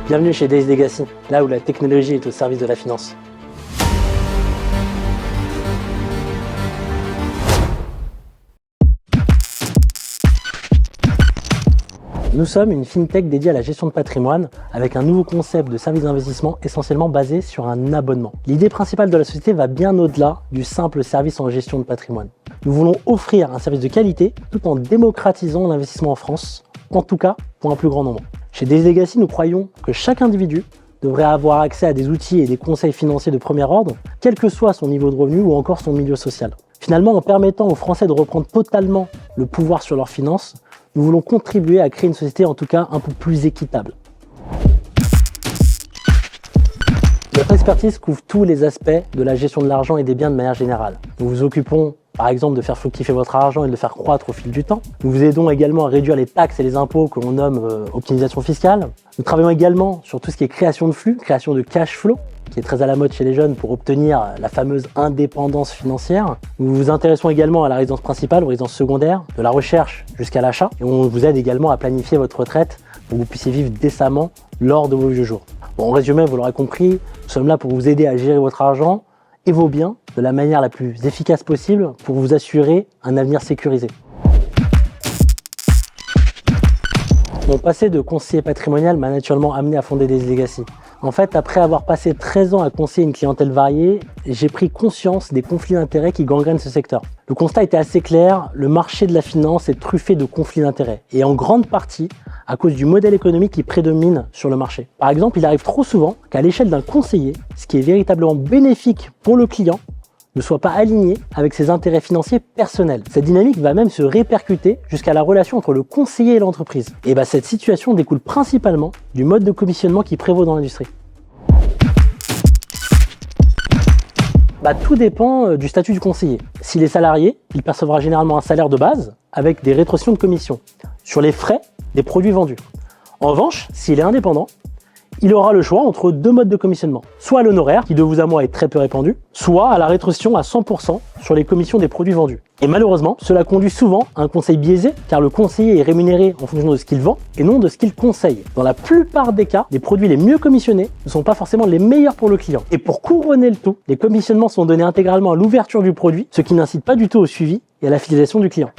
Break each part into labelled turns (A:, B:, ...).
A: Bienvenue chez Days Legacy, là où la technologie est au service de la finance. Nous sommes une fintech dédiée à la gestion de patrimoine avec un nouveau concept de service d'investissement essentiellement basé sur un abonnement. L'idée principale de la société va bien au-delà du simple service en gestion de patrimoine. Nous voulons offrir un service de qualité tout en démocratisant l'investissement en France, en tout cas pour un plus grand nombre. Chez Days Legacy, nous croyons que chaque individu devrait avoir accès à des outils et des conseils financiers de premier ordre, quel que soit son niveau de revenu ou encore son milieu social. Finalement, en permettant aux Français de reprendre totalement le pouvoir sur leurs finances, nous voulons contribuer à créer une société en tout cas un peu plus équitable. Notre expertise couvre tous les aspects de la gestion de l'argent et des biens de manière générale. Nous vous occupons par exemple de faire fructifier votre argent et de le faire croître au fil du temps. Nous vous aidons également à réduire les taxes et les impôts que l'on nomme optimisation fiscale. Nous travaillons également sur tout ce qui est création de flux, création de cash flow, qui est très à la mode chez les jeunes pour obtenir la fameuse indépendance financière. Nous vous intéressons également à la résidence principale, aux résidences secondaires, de la recherche jusqu'à l'achat. Et on vous aide également à planifier votre retraite pour que vous puissiez vivre décemment lors de vos vieux jours. Bon, en résumé, vous l'aurez compris, nous sommes là pour vous aider à gérer votre argent et vos biens de la manière la plus efficace possible pour vous assurer un avenir sécurisé. Mon passé de conseiller patrimonial m'a naturellement amené à fonder Days Legacy. En fait, après avoir passé 13 ans à conseiller une clientèle variée, j'ai pris conscience des conflits d'intérêts qui gangrènent ce secteur. Le constat était assez clair, le marché de la finance est truffé de conflits d'intérêts, et en grande partie à cause du modèle économique qui prédomine sur le marché. Par exemple, il arrive trop souvent qu'à l'échelle d'un conseiller, ce qui est véritablement bénéfique pour le client ne soit pas aligné avec ses intérêts financiers personnels. Cette dynamique va même se répercuter jusqu'à la relation entre le conseiller et l'entreprise. Et cette situation découle principalement du mode de commissionnement qui prévaut dans l'industrie. Tout dépend du statut du conseiller. S'il est salarié, il percevra généralement un salaire de base avec des rétrocessions de commission sur les frais des produits vendus. En revanche, s'il est indépendant, il aura le choix entre deux modes de commissionnement. Soit à l'honoraire, qui de vous à moi est très peu répandu, soit à la rétrocession à 100% sur les commissions des produits vendus. Et malheureusement, cela conduit souvent à un conseil biaisé, car le conseiller est rémunéré en fonction de ce qu'il vend et non de ce qu'il conseille. Dans la plupart des cas, les produits les mieux commissionnés ne sont pas forcément les meilleurs pour le client. Et pour couronner le tout, les commissionnements sont donnés intégralement à l'ouverture du produit, ce qui n'incite pas du tout au suivi et à la fidélisation du client.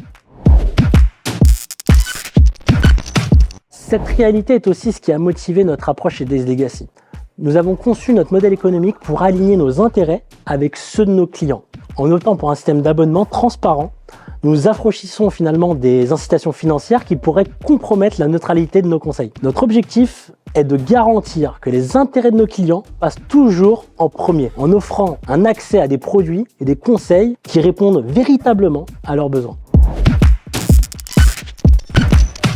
A: Cette réalité est aussi ce qui a motivé notre approche chez Days Legacy. Nous avons conçu notre modèle économique pour aligner nos intérêts avec ceux de nos clients. En optant pour un système d'abonnement transparent, nous affranchissons finalement des incitations financières qui pourraient compromettre la neutralité de nos conseils. Notre objectif est de garantir que les intérêts de nos clients passent toujours en premier, en offrant un accès à des produits et des conseils qui répondent véritablement à leurs besoins.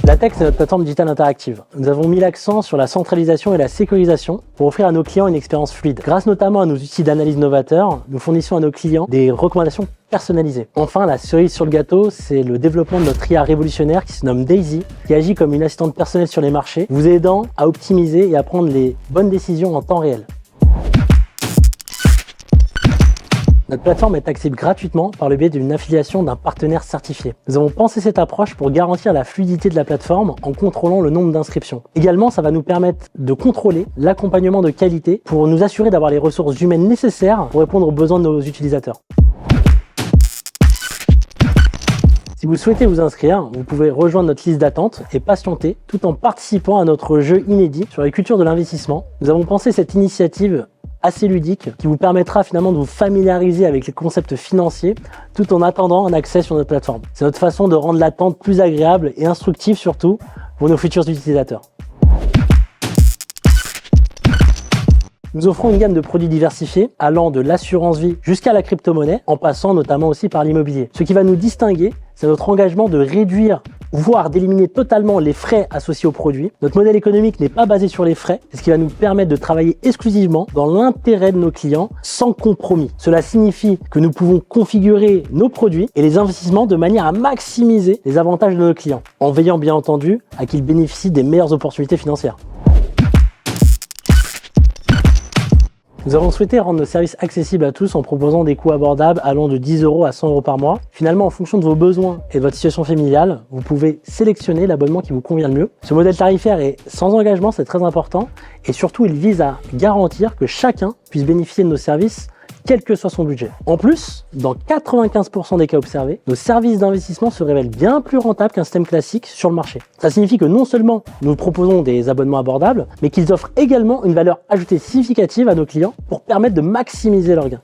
A: Latex, c'est notre plateforme digitale interactive. Nous avons mis l'accent sur la centralisation et la sécurisation pour offrir à nos clients une expérience fluide. Grâce notamment à nos outils d'analyse novateurs, nous fournissons à nos clients des recommandations personnalisées. Enfin, la cerise sur le gâteau, c'est le développement de notre IA révolutionnaire qui se nomme Daisy, qui agit comme une assistante personnelle sur les marchés, vous aidant à optimiser et à prendre les bonnes décisions en temps réel. Notre plateforme est accessible gratuitement par le biais d'une affiliation d'un partenaire certifié. Nous avons pensé cette approche pour garantir la fluidité de la plateforme en contrôlant le nombre d'inscriptions. Également, ça va nous permettre de contrôler l'accompagnement de qualité pour nous assurer d'avoir les ressources humaines nécessaires pour répondre aux besoins de nos utilisateurs. Si vous souhaitez vous inscrire, vous pouvez rejoindre notre liste d'attente et patienter tout en participant à notre jeu inédit sur les cultures de l'investissement. Nous avons pensé cette initiative assez ludique qui vous permettra finalement de vous familiariser avec les concepts financiers tout en attendant un accès sur notre plateforme. C'est notre façon de rendre l'attente plus agréable et instructive surtout pour nos futurs utilisateurs. Nous offrons une gamme de produits diversifiés allant de l'assurance vie jusqu'à la crypto-monnaie en passant notamment aussi par l'immobilier. Ce qui va nous distinguer, c'est notre engagement de réduire voire d'éliminer totalement les frais associés aux produits. Notre modèle économique n'est pas basé sur les frais, c'est ce qui va nous permettre de travailler exclusivement dans l'intérêt de nos clients sans compromis. Cela signifie que nous pouvons configurer nos produits et les investissements de manière à maximiser les avantages de nos clients, en veillant bien entendu à qu'ils bénéficient des meilleures opportunités financières. Nous avons souhaité rendre nos services accessibles à tous en proposant des coûts abordables allant de 10 € à 100 € par mois. Finalement, en fonction de vos besoins et de votre situation familiale, vous pouvez sélectionner l'abonnement qui vous convient le mieux. Ce modèle tarifaire est sans engagement, c'est très important, et surtout il vise à garantir que chacun puisse bénéficier de nos services quel que soit son budget. En plus, dans 95% des cas observés, nos services d'investissement se révèlent bien plus rentables qu'un système classique sur le marché. Ça signifie que non seulement nous proposons des abonnements abordables, mais qu'ils offrent également une valeur ajoutée significative à nos clients pour permettre de maximiser leurs gains.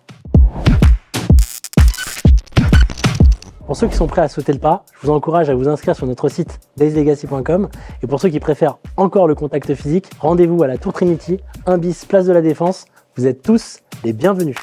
A: Pour ceux qui sont prêts à sauter le pas, je vous encourage à vous inscrire sur notre site baiselegacy.com, et pour ceux qui préfèrent encore le contact physique, rendez-vous à la Tour Trinity, 1 bis, place de la Défense. Vous êtes tous les bienvenus.